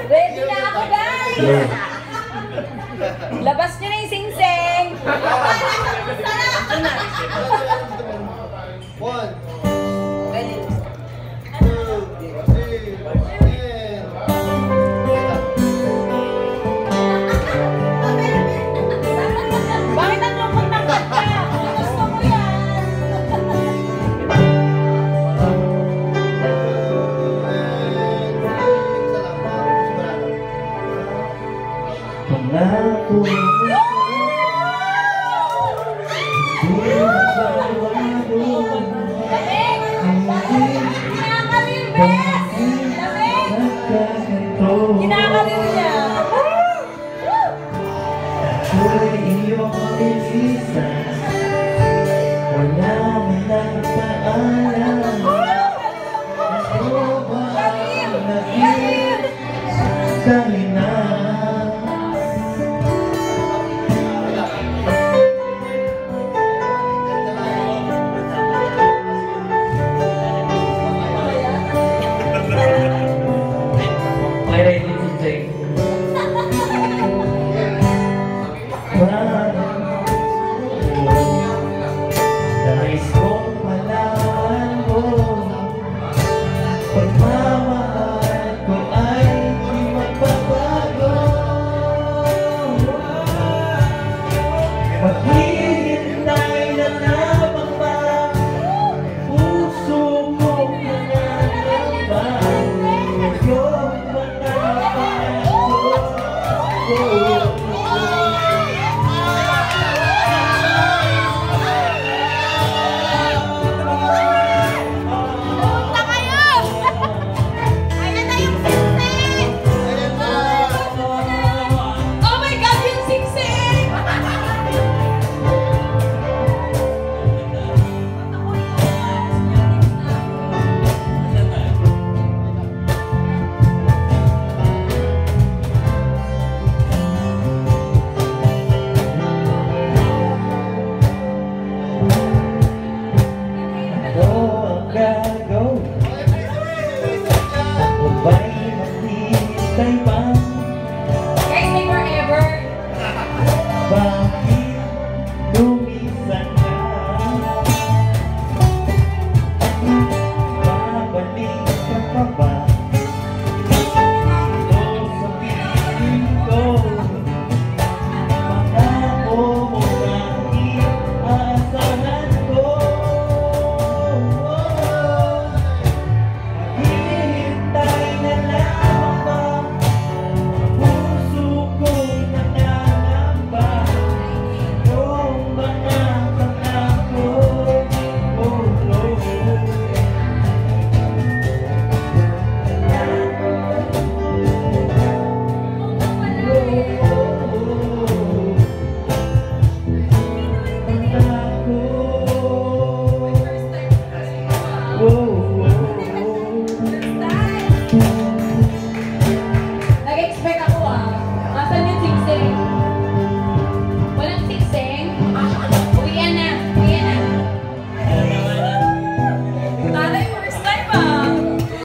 Ready na ako, guys! Labas nyo na yung sing-sing! One. Ready. 2, 3, 4. Bakit ang lungkot ng kanta? Gusto mo yan? Pangako mo Kinakarir niya. ako'y iyong isisan. Wala man lang paalam. Ako ba ang naging kanina? Nais kong malaman mo, pagmamahal ko ay di magbabago. Maghihintay na lamang ba, puso ko nanganamba, yung mga pangako. Gagawin, ako ba'y maghihintay pa?